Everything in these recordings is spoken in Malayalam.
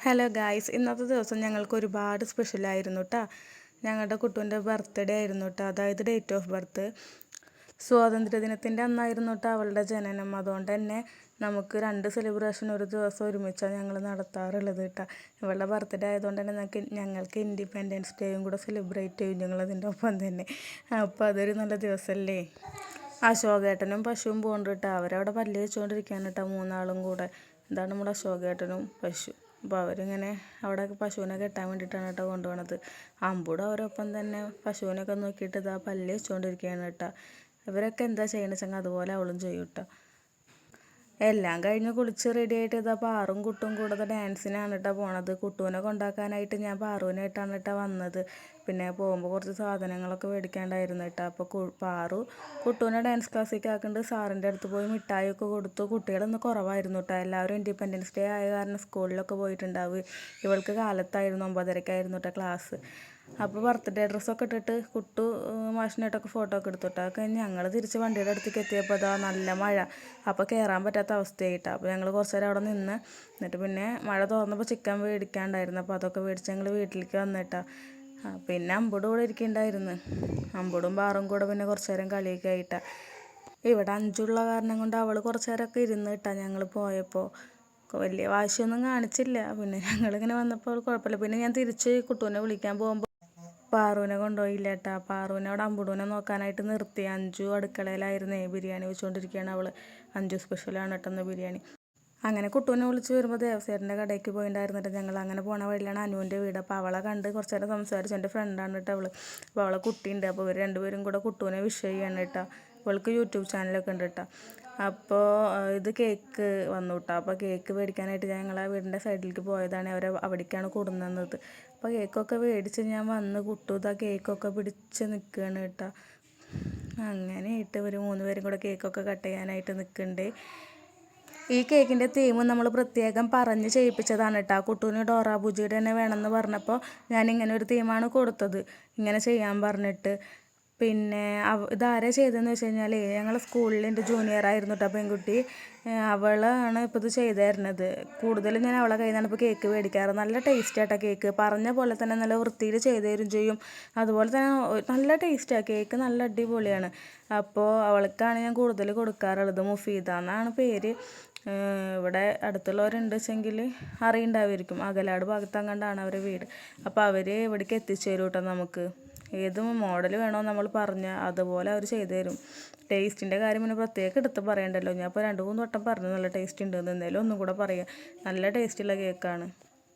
ഹലോ ഗായ്സ്, ഇന്നത്തെ ദിവസം ഞങ്ങൾക്ക് ഒരുപാട് സ്പെഷ്യലായിരുന്നു കേട്ടോ. ഞങ്ങളുടെ കുട്ടുവിൻ്റെ ബർത്ത്ഡേ ആയിരുന്നു കേട്ടോ. അതായത് ഡേറ്റ് ഓഫ് ബർത്ത് സ്വാതന്ത്ര്യദിനത്തിൻ്റെ അന്നായിരുന്നു കേട്ടോ അവളുടെ ജനനം. അതുകൊണ്ട് തന്നെ നമുക്ക് 2 സെലിബ്രേഷൻ ഒരു ദിവസം ഒരുമിച്ചാണ് ഞങ്ങൾ നടത്താറുള്ളത് കേട്ടോ. ഇവളുടെ ബർത്ത്ഡേ ആയതുകൊണ്ട് തന്നെ ഞങ്ങൾക്ക് ഇൻഡിപെൻഡൻസ് ഡേയും കൂടെ സെലിബ്രേറ്റ് ചെയ്യും ഞങ്ങളതിൻ്റെ ഒപ്പം തന്നെ. അപ്പോൾ അതൊരു നല്ല ദിവസമല്ലേ. അശോകേട്ടനും പശുവും പോകുന്നുണ്ട് കേട്ടോ. അവരവിടെ പല്ല് വെച്ചുകൊണ്ടിരിക്കുകയാണ് കേട്ടോ, 3 ആളും കൂടെ. ഇതാണ് നമ്മുടെ അശോകേട്ടനും പശു. അപ്പോൾ അവരിങ്ങനെ അവിടെ പശുവിനെ കെട്ടാൻ വേണ്ടിയിട്ടാണ് കേട്ടോ കൊണ്ടുപോകണത്. അമ്പൂടെ അവരൊപ്പം തന്നെ പശുവിനൊക്കെ നോക്കിയിട്ട് ഇതാ പല്ല് വെച്ചുകൊണ്ടിരിക്കുകയാണ് കേട്ടോ. ഇവരൊക്കെ എന്താ ചെയ്യണമെന്ന് വെച്ചാൽ അതുപോലെ അവളും ചെയ്യും കേട്ടോ. എല്ലാം കഴിഞ്ഞ് കുളിച്ച് റെഡി ആയിട്ട് ഇതാ പാറും കുട്ടും കൂടെ ഡാൻസിനാണ് കേട്ടോ പോണത്. കുട്ടുവിനെ കൊണ്ടാക്കാനായിട്ട് ഞാൻ പാറുവിനായിട്ടാണ് കേട്ടോ വന്നത്. പിന്നെ പോകുമ്പോൾ കുറച്ച് സാധനങ്ങളൊക്കെ മേടിക്കാണ്ടായിരുന്നു കേട്ടോ. അപ്പോൾ പാറു കുട്ടുവിനെ ഡാൻസ് ക്ലാസ്സിലേക്ക് ആക്കുന്നുണ്ട്. സാറിൻ്റെ അടുത്ത് പോയി മിഠായിയൊക്കെ കൊടുത്തു. കുട്ടികളൊന്ന് കുറവായിരുന്നു കേട്ടോ. എല്ലാവരും ഇൻഡിപെൻഡൻസ് ഡേ ആയ കാരണം സ്കൂളിലൊക്കെ പോയിട്ടുണ്ടാവും. ഇവൾക്ക് കാലത്തായിരുന്നു 9:30-ക്കായിരുന്നു കേട്ടോ ക്ലാസ്. അപ്പോൾ ബർത്ത്ഡേ ഡ്രസ്സൊക്കെ ഇട്ടിട്ട് കുട്ടു മാഷിനായിട്ടൊക്കെ ഫോട്ടോ ഒക്കെ എടുത്തുട്ടോ. അത് കഴിഞ്ഞ് ഞങ്ങൾ തിരിച്ച് വണ്ടിയുടെ അടുത്തേക്ക് എത്തിയപ്പോൾ അതാ നല്ല മഴ. അപ്പോൾ കയറാൻ പറ്റാത്ത അവസ്ഥയായിട്ടാണ്. അപ്പോൾ ഞങ്ങൾ കുറച്ച് നേരം അവിടെ നിന്ന് എന്നിട്ട് പിന്നെ മഴ തോർന്നപ്പോൾ ചിക്കൻ മേടിക്കാണ്ടായിരുന്നു. അപ്പോൾ അതൊക്കെ മേടിച്ച് ഞങ്ങൾ വീട്ടിലേക്ക് വന്നിട്ടാ. പിന്നെ അമ്പൂടെ കൂടെ ഇരിക്കുന്നുണ്ടായിരുന്നു. അമ്പൂടും പാറും കൂടെ പിന്നെ കുറച്ച് നേരം കളിയൊക്കെ ആയിട്ടാണ്. ഇവിടെ അഞ്ചുള്ള കാരണം കൊണ്ട് അവൾ കുറച്ച് നേരമൊക്കെ ഇരുന്ന് കേട്ടാ. ഞങ്ങൾ പോയപ്പോൾ വലിയ വാശിയൊന്നും കാണിച്ചില്ല. പിന്നെ ഞങ്ങളിങ്ങനെ വന്നപ്പോൾ കുഴപ്പമില്ല. പിന്നെ ഞാൻ തിരിച്ച് കുട്ടുവിനെ വിളിക്കാൻ പോകുമ്പോൾ പാറുവിനെ കൊണ്ടുപോയില്ല കേട്ടാ. പാറുവിനെ അവിടെ അമ്പുടൂനെ നോക്കാനായിട്ട് നിർത്തി. അഞ്ചു അടുക്കളയിലായിരുന്നേ ബിരിയാണി വെച്ചുകൊണ്ടിരിക്കുകയാണ് അവൾ. അഞ്ചു സ്പെഷ്യലാണ് കേട്ടെന്ന് ബിരിയാണി. അങ്ങനെ കുട്ടുവിനെ വിളിച്ച് വരുമ്പോൾ ദേവസേട്ടൻ്റെ കടയ്ക്ക് പോയിട്ടുണ്ടായിരുന്നിട്ട് ഞങ്ങൾ അങ്ങനെ പോണ വഴിയിലാണ് അനുവിൻ്റെ വീട്. അപ്പോൾ അവളെ കണ്ട് കുറച്ച് നേരം സംസാരിച്ചു. എൻ്റെ ഫ്രണ്ടാണ് കേട്ടോ അവൾ. അപ്പോൾ അവളെ കുട്ടിയുണ്ട്. അപ്പോൾ ഇവർ രണ്ടുപേരും കൂടെ കുട്ടുവിനെ വിഷ് ചെയ്യാണ് കേട്ടോ. അവൾക്ക് യൂട്യൂബ് ചാനലൊക്കെ ഉണ്ട് കേട്ടോ. അപ്പോൾ ഇത് കേക്ക് വന്നു കേട്ടോ. അപ്പോൾ കേക്ക് മേടിക്കാനായിട്ട് ഞങ്ങൾ ആ വീടിൻ്റെ സൈഡിലേക്ക് പോയതാണ്. അവരെ അവിടേക്കാണ് കൊടുന്നത്. അപ്പോൾ കേക്കൊക്കെ മേടിച്ച് ഞാൻ വന്ന് കുട്ടു ഇതാ കേക്കൊക്കെ പിടിച്ച് നിൽക്കുകയാണ് കേട്ടോ. അങ്ങനെയായിട്ട് ഇവർ 3 പേരും കൂടെ കേക്കൊക്കെ കട്ട് ചെയ്യാനായിട്ട് നിൽക്കുന്നുണ്ട്. ഈ കേക്കിൻ്റെ തീം നമ്മൾ പ്രത്യേകം പറഞ്ഞ് ചെയ്യിപ്പിച്ചതാണ് കേട്ടോ. കുട്ടുവിന് ഡോറ ബുജിയുടെ തന്നെ വേണമെന്ന് പറഞ്ഞപ്പോൾ ഞാനിങ്ങനെ ഒരു തീമാണ് കൊടുത്തത്, ഇങ്ങനെ ചെയ്യാൻ പറഞ്ഞിട്ട്. പിന്നെ ഇതാരാ ചെയ്തതെന്ന് വെച്ച് കഴിഞ്ഞാൽ ഞങ്ങളെ സ്കൂളിൽ എൻ്റെ ജൂനിയറായിരുന്നു കേട്ടോ പെൺകുട്ടി. അവളാണ് ഇപ്പോൾ ഇത് ചെയ്തു തരുന്നത്. കൂടുതലും ഞാൻ അവളെ കയ്യിൽ നിന്നാണ് ഇപ്പോൾ കേക്ക് മേടിക്കാറ്. നല്ല ടേസ്റ്റ് ആട്ടോ കേക്ക്. പറഞ്ഞ പോലെ തന്നെ നല്ല വൃത്തിയിൽ ചെയ്തു തരും ചെയ്യും. അതുപോലെ തന്നെ നല്ല ടേസ്റ്റാണ് കേക്ക്, നല്ല അടിപൊളിയാണ്. അപ്പോൾ അവൾക്കാണ് ഞാൻ കൂടുതൽ കൊടുക്കാറുള്ളത്. മുഫീദ എന്നാണ് പേര്. ഇവിടെ അടുത്തുള്ളവരുണ്ട് വെച്ചെങ്കിൽ അറിയുണ്ടാവുമായിരിക്കും. അകലാട് ഭാഗത്തങ്ങാണ്ടാണ് അവരുടെ വീട്. അപ്പോൾ അവർ ഇവിടേക്ക് എത്തിച്ചു തരും കേട്ടോ. നമുക്ക് ഏത് മോഡൽ വേണോ നമ്മൾ പറഞ്ഞാൽ അതുപോലെ അവർ ചെയ്തു തരും. ടേസ്റ്റിൻ്റെ കാര്യം പിന്നെ പ്രത്യേകം എടുത്ത് പറയണ്ടല്ലോ. ഞാൻ ഇപ്പോൾ 2-3 വട്ടം പറഞ്ഞു നല്ല ടേസ്റ്റ് ഉണ്ടെന്ന്. എന്തായാലും ഒന്നും കൂടെ പറയാം, നല്ല ടേസ്റ്റുള്ള കേക്കാണ്.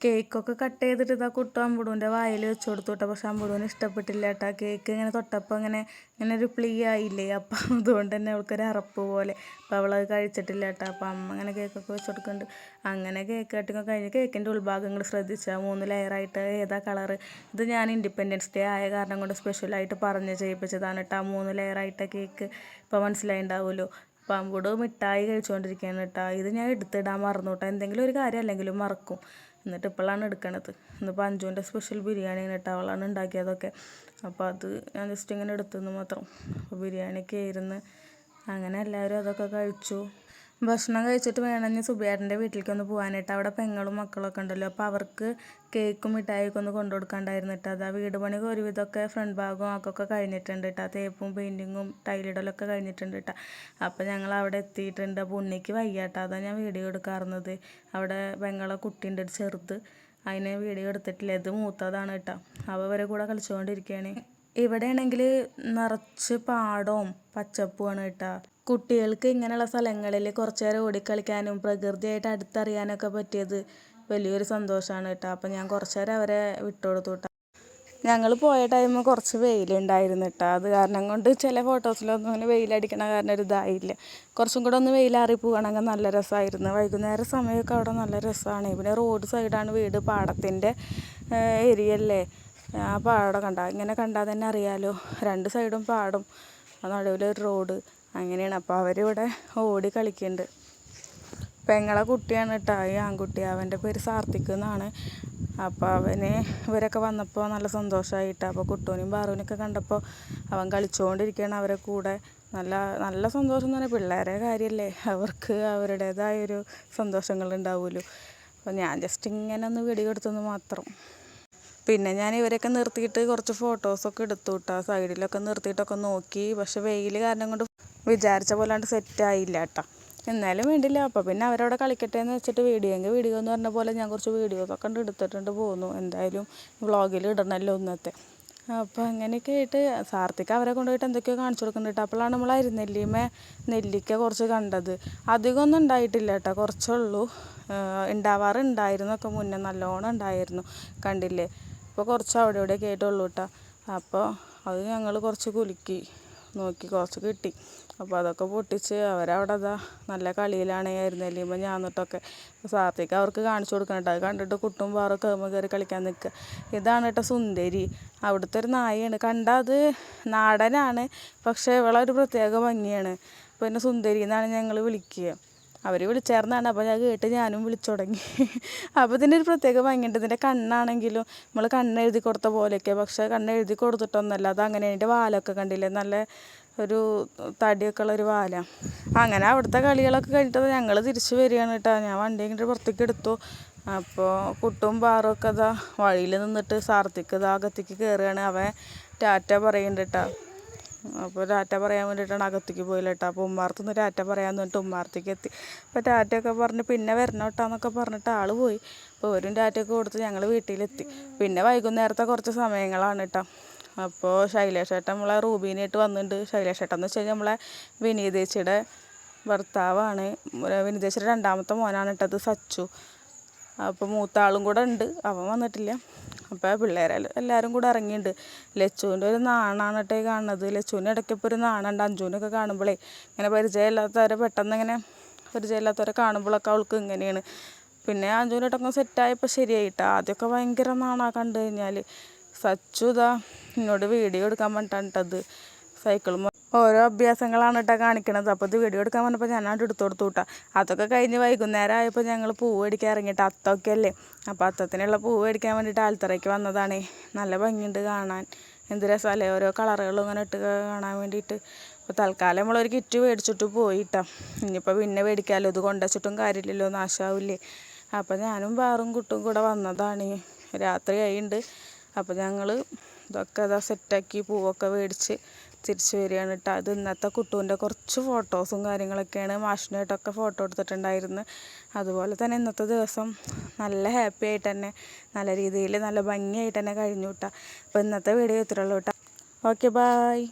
കേക്കൊക്കെ കട്ട് ചെയ്തിട്ട് ഇതാ കുട്ടു അമ്പുടൂൻ്റെ വായിൽ വെച്ച് കൊടുത്തു കേട്ടോ. പക്ഷെ അമ്പുടൂന് ഇഷ്ടപ്പെട്ടില്ല കേട്ടോ. കേക്ക് ഇങ്ങനെ തൊട്ടപ്പോൾ ഇങ്ങനെ ഒരു പ്ലീ ആയില്ലേ. അപ്പം അതുകൊണ്ട് തന്നെ അവൾക്കൊരു അറപ്പ് പോലെ. അപ്പോൾ അവളത് കഴിച്ചിട്ടില്ല കേട്ടോ. അപ്പം അമ്മ അങ്ങനെ കേക്കൊക്കെ വെച്ച് കൊടുക്കുന്നുണ്ട്. അങ്ങനെ കേക്ക് കട്ടിങ്ങൊക്കെ കഴിഞ്ഞ് കേക്കിൻ്റെ ഉൾഭാഗങ്ങൾ ശ്രദ്ധിച്ചാൽ 3 ലെയറായിട്ട് ഏതാ കളറ്. ഇത് ഞാൻ ഇൻഡിപെൻഡൻസ് ഡേ ആയ കാരണം കൊണ്ട് സ്പെഷ്യലായിട്ട് പറഞ്ഞ് ചെയ്യിപ്പിച്ചതാണ് കേട്ടോ. 3 ലെയറായിട്ട് കേക്ക് ഇപ്പോൾ മനസ്സിലായിണ്ടാവുമല്ലോ. അപ്പോൾ അമ്പൂട് മിഠായി കഴിച്ചുകൊണ്ടിരിക്കുകയാണ് കേട്ടോ. ഇത് ഞാൻ എടുത്തിടാൻ മറന്നു കേട്ടോ. എന്തെങ്കിലും ഒരു കാര്യം അല്ലെങ്കിലും മറക്കും. എന്നിട്ട് ഇപ്പോഴാണ് എടുക്കണത്. ഇന്നിപ്പോൾ അഞ്ജുവിൻ്റെ സ്പെഷ്യൽ ബിരിയാണിയാണ് കേട്ടോ. അവളാണ് ഉണ്ടാക്കിയതൊക്കെ. അപ്പോൾ അത് ഞാൻ ജസ്റ്റ് ഇങ്ങനെ എടുത്തെന്ന് മാത്രം. അപ്പോൾ ബിരിയാണിയൊക്കെ ആയിരുന്നു. അങ്ങനെ എല്ലാവരും അതൊക്കെ കഴിച്ചു. ഭക്ഷണം കഴിച്ചിട്ട് വേണമെങ്കിൽ സുബിയേട്ടൻ്റെ വീട്ടിലേക്ക് ഒന്ന് പോകാനായിട്ട്. അവിടെ പെങ്ങളും മക്കളൊക്കെ ഉണ്ടല്ലോ. അപ്പോൾ അവർക്ക് കേക്കും മിഠായിയൊക്കെ ഒന്ന് കൊണ്ടു കൊടുക്കാണ്ടായിരുന്നു കേട്ടോ. അത് ആ വീട് പണി ഒരുവിധമൊക്കെ ഫ്രണ്ട് ഭാഗവും ഒക്കെ കഴിഞ്ഞിട്ടുണ്ട് കേട്ടോ. തേപ്പും പെയിൻറ്റിങ്ങും ടൈലിടലൊക്കെ കഴിഞ്ഞിട്ടുണ്ട് കേട്ടോ. അപ്പോൾ ഞങ്ങൾ അവിടെ എത്തിയിട്ടുണ്ട്. അപ്പോൾ ഉണ്ണിക്ക് വയ്യാട്ടോ. അതാണ് ഞാൻ വീഡിയോ എടുക്കാറുന്നത്. അവിടെ പെങ്ങളെ കുട്ടീൻ്റെ ഒരു ചെറുത്, അതിനെ വീഡിയോ എടുത്തിട്ടില്ല. ഇത് മൂത്തതാണ് കേട്ടോ. അവ വരെ കൂടെ കളിച്ചുകൊണ്ടിരിക്കുകയാണ്. ഇവിടെയാണെങ്കിൽ നിറച്ച് പാടവും പച്ചപ്പുമാണ് കേട്ടോ. കുട്ടികൾക്ക് ഇങ്ങനെയുള്ള സ്ഥലങ്ങളിൽ കുറച്ച് നേരം ഓടിക്കളിക്കാനും പ്രകൃതിയായിട്ട് അടുത്തറിയാനൊക്കെ പറ്റിയത് വലിയൊരു സന്തോഷമാണ് കേട്ടോ. അപ്പോൾ ഞാൻ കുറച്ച് നേരം അവരെ വിട്ടുകൊടുത്തു കേട്ടോ. ഞങ്ങൾ പോയ ടൈം കുറച്ച് വെയിലുണ്ടായിരുന്നു കേട്ടോ. അത് കാരണം കൊണ്ട് ചില ഫോട്ടോസിലൊന്നും അങ്ങനെ വെയിലടിക്കണ കാരണം ഒരു ഇതായില്ല. കുറച്ചും കൂടെ ഒന്ന് വെയിലാറി പോവുകയാണെങ്കിൽ നല്ല രസമായിരുന്നു. വൈകുന്നേരം സമയമൊക്കെ അവിടെ നല്ല രസമാണ്. ഇവിടെ റോഡ് സൈഡാണ് വീട്. പാടത്തിൻ്റെ ഏരിയല്ലേ. ആ പാടം ഇങ്ങനെ കണ്ടാൽ തന്നെ അറിയാലോ. 2 സൈഡും പാടും, നടുവിലൊരു റോഡ്, അങ്ങനെയാണ്. അപ്പോൾ അവരിവിടെ ഓടി കളിക്കുന്നുണ്ട്. പെങ്ങളെ കുട്ടിയാണ് കേട്ടോ ഈ ആൺകുട്ടി. അവൻ്റെ പേര് സാർത്തിക് എന്നാണ്. അപ്പോൾ ഇവരൊക്കെ വന്നപ്പോൾ നല്ല സന്തോഷമായിട്ടാണ്. അപ്പോൾ കുട്ടൂനെയും പാറുവിനെയൊക്കെ കണ്ടപ്പോൾ അവൻ കളിച്ചുകൊണ്ടിരിക്കുകയാണ് അവരെ കൂടെ. നല്ല സന്തോഷം എന്ന് പറഞ്ഞാൽ പിള്ളേരെ കാര്യമല്ലേ, അവർക്ക് അവരുടേതായൊരു സന്തോഷങ്ങളുണ്ടാവുമല്ലോ. അപ്പോൾ ഞാൻ ജസ്റ്റ് ഇങ്ങനെ ഒന്ന് വീഡിയോ എടുത്തെന്ന് മാത്രം. പിന്നെ ഞാൻ ഇവരെയൊക്കെ നിർത്തിയിട്ട് കുറച്ച് ഫോട്ടോസൊക്കെ എടുത്തു കേട്ടോ. സൈഡിലൊക്കെ നിർത്തിയിട്ടൊക്കെ നോക്കി. പക്ഷെ വെയിൽ കാരണം കൊണ്ട് വിചാരിച്ച പോലാണ്ട് സെറ്റായില്ല കേട്ടോ. എന്നാലും വേണ്ടില്ല. അപ്പോൾ പിന്നെ അവരവിടെ കളിക്കട്ടെ എന്ന് വെച്ചിട്ട് വീഡിയോ എന്ന് പറഞ്ഞ പോലെ ഞാൻ കുറച്ച് വീഡിയോസൊക്കെ എടുത്തിട്ടുണ്ട് പോന്നു. എന്തായാലും വ്ളോഗിൽ ഇടണമല്ലോ ഇന്നത്തെ. അപ്പോൾ അങ്ങനെയൊക്കെ ആയിട്ട് സാർത്തിക്ക് അവരെ കൊണ്ടുപോയിട്ട് എന്തൊക്കെയോ കാണിച്ചു കൊടുക്കുന്നുണ്ട് കേട്ടോ. അപ്പോഴാണ് നമ്മൾ അരിനെല്ലിമേ നെല്ലിക്ക കുറച്ച് കണ്ടത്. അധികമൊന്നും ഉണ്ടായിട്ടില്ല കേട്ടോ, കുറച്ചുള്ളൂ. ഉണ്ടാവാറുണ്ടായിരുന്നൊക്കെ മുന്നേ നല്ലോണം ഉണ്ടായിരുന്നു, കണ്ടില്ലേ. ഇപ്പോൾ കുറച്ച് അവിടെ ഇവിടെയൊക്കെ ആയിട്ടുള്ളൂ കേട്ടോ. അപ്പോൾ അത് ഞങ്ങൾ കുറച്ച് കുലുക്കി നോക്കി, കുറച്ച് കിട്ടി. അപ്പോൾ അതൊക്കെ പൊട്ടിച്ച് അവരവിടെ അതാ നല്ല കളിയിലാണ് ആയിരുന്നല്ലിയുമ്പോൾ ഞാൻ എന്നിട്ടൊക്കെ. സാർത്തിക്ക് അവർക്ക് കാണിച്ചു കൊടുക്കണം കേട്ടോ. അത് കണ്ടിട്ട് കുട്ടും പാറൊക്കെ കയറി കളിക്കാൻ നിൽക്കുക. ഇതാണ് കേട്ടോ സുന്ദരി, അവിടുത്തെ ഒരു നായയാണ്. കണ്ടാൽ അത് നാടനാണ്, പക്ഷേ ഇവളെ ഒരു പ്രത്യേക ഭംഗിയാണ്. പിന്നെ സുന്ദരി എന്നാണ് ഞങ്ങൾ വിളിക്കുക. അവർ വിളിച്ചേർന്നാണ്. അപ്പോൾ ഞാൻ കേട്ട് ഞാനും വിളിച്ചു തുടങ്ങി. അപ്പോൾ ഇതിൻ്റെ ഒരു പ്രത്യേക ഭംഗിയുണ്ട്. ഇതിൻ്റെ കണ്ണാണെങ്കിലും നമ്മൾ കണ്ണെഴുതി കൊടുത്ത പോലെയൊക്കെ, പക്ഷേ കണ്ണെഴുതി കൊടുത്തിട്ടൊന്നുമല്ല. അത് അങ്ങനെ അതിൻ്റെ വാലൊക്കെ കണ്ടില്ലേ, നല്ല ഒരു തടിയൊക്കെ ഉള്ളൊരു വാലാണ്. അങ്ങനെ അവിടുത്തെ കളികളൊക്കെ കഴിഞ്ഞിട്ട് ഞങ്ങൾ തിരിച്ച് വരികയാണ് കേട്ടോ. ഞാൻ വണ്ടി ഇങ്ങോട്ട് പുറത്തേക്ക് എടുത്തു. അപ്പോൾ കുട്ടും പാറൊക്കെ ഇതാ വഴിയിൽ നിന്നിട്ട് സാർത്തിക്ക് ഇതാ അകത്തേക്ക് കയറുകയാണ്. അവൻ ടാറ്റ പറയുന്നുണ്ട് കേട്ടോ. അപ്പോൾ ടാറ്റ പറയാൻ വേണ്ടിയിട്ടാണ് അകത്തേക്ക് പോയില്ല കേട്ടോ. അപ്പോൾ ഉമ്മാർത്തുനിന്ന് ടാറ്റ പറയാൻ വേണ്ടിയിട്ട് ഉമ്മാർത്തേക്ക് എത്തി. അപ്പോൾ ടാറ്റയൊക്കെ പറഞ്ഞ് പിന്നെ വരണം കേട്ടോ എന്നൊക്കെ പറഞ്ഞിട്ട് ആൾ പോയി. അപ്പോൾ ഒരു ടാറ്റയൊക്കെ കൊടുത്ത് ഞങ്ങൾ വീട്ടിലെത്തി. പിന്നെ വൈകുന്നേരത്തെ കുറച്ച് സമയങ്ങളാണ് കേട്ടോ. അപ്പോൾ ശൈലേഷേട്ടൻ നമ്മളെ റൂബീനായിട്ട് വന്നിട്ടുണ്ട്. ശൈലേഷേട്ടൻ എന്ന് വെച്ച് കഴിഞ്ഞാൽ നമ്മളെ വിനീതേച്ചിയുടെ ഭർത്താവാണ്. വിനീതേച്ചിയുടെ രണ്ടാമത്തെ മോനാണ് കേട്ടത്, സച്ചു. അപ്പോൾ മൂത്ത ആളും കൂടെ ഉണ്ട്, അവൻ വന്നിട്ടില്ല. അപ്പോൾ എല്ലാവരും കൂടെ ഇറങ്ങിയിട്ടുണ്ട്. ലച്ചുവിൻ്റെ ഒരു നാണാണ് കേട്ടോ കാണുന്നത്. ലച്ചുവിന് ഇടയ്ക്കിപ്പോൾ ഒരു നാണുണ്ട്. അഞ്ജുവിനൊക്കെ കാണുമ്പോഴേ ഇങ്ങനെ പരിചയമില്ലാത്തവരെ പെട്ടെന്ന് ഇങ്ങനെ പരിചയമില്ലാത്തവരെ കാണുമ്പോഴൊക്കെ അവൾക്ക് ഇങ്ങനെയാണ്. പിന്നെ അഞ്ജുവിനായിട്ടൊക്കെ സെറ്റായപ്പോൾ ശരിയായിട്ടാ. ആദ്യമൊക്കെ ഭയങ്കര നാണാ കണ്ടു കഴിഞ്ഞാൽ. സച്ചു ഇതാ എന്നോട് വീഡിയോ എടുക്കാൻ പറഞ്ഞിട്ടത് സൈക്കിളും ഓരോ അഭ്യാസങ്ങളാണ് കേട്ടോ കാണിക്കണത്. അപ്പോൾ ഇത് വീഡിയോ എടുക്കാൻ പറഞ്ഞപ്പോൾ ഞാനത് എടുത്തു കൊടുത്തു കേട്ടോ. അതൊക്കെ കഴിഞ്ഞ് വൈകുന്നേരം ആയപ്പോൾ ഞങ്ങൾ പൂവ് മേടിക്കാൻ ഇറങ്ങിയിട്ട്, അത്തമൊക്കെ അല്ലേ. അപ്പോൾ അത്തത്തിനുള്ള പൂവ് മേടിക്കാൻ വേണ്ടിയിട്ട് ആൽത്തറയ്ക്ക് വന്നതാണ്. നല്ല ഭംഗിയുണ്ട് കാണാൻ, എന്ത് രസമല്ലേ ഓരോ കളറുകളും ഇങ്ങനെ ഇട്ട് കാണാൻ വേണ്ടിയിട്ട്. അപ്പോൾ തൽക്കാലം നമ്മളൊരു കിറ്റ് മേടിച്ചിട്ട് പോയിട്ടോ. ഇനിയിപ്പോൾ പിന്നെ മേടിക്കാമല്ലോ, ഇത് കൊണ്ടുവച്ചിട്ടും കാര്യമില്ലല്ലോ, നാശാവില്ലേ. അപ്പോൾ ഞാനും വേറും കുട്ടും കൂടെ വന്നതാണ്. രാത്രി ആയിട്ടുണ്ട്. അപ്പോൾ ഞങ്ങൾ ഇതൊക്കെ അതാ സെറ്റാക്കി പൂവൊക്കെ മേടിച്ച് തിരിച്ച് വരികയാണ് കേട്ടോ. അത് ഇന്നത്തെ കുട്ടുവിൻ്റെ കുറച്ച് ഫോട്ടോസും കാര്യങ്ങളൊക്കെയാണ്. മാഷിനായിട്ടൊക്കെ ഫോട്ടോ എടുത്തിട്ടുണ്ടായിരുന്നു. അതുപോലെ തന്നെ ഇന്നത്തെ ദിവസം നല്ല ഹാപ്പി ആയിട്ട് തന്നെ, നല്ല രീതിയിൽ നല്ല ഭംഗിയായിട്ട് തന്നെ കഴിഞ്ഞു കേട്ടോ. അപ്പോൾ ഇന്നത്തെ വീഡിയോ ഇത്രയുള്ളൂ കേട്ടോ. Okay, bye.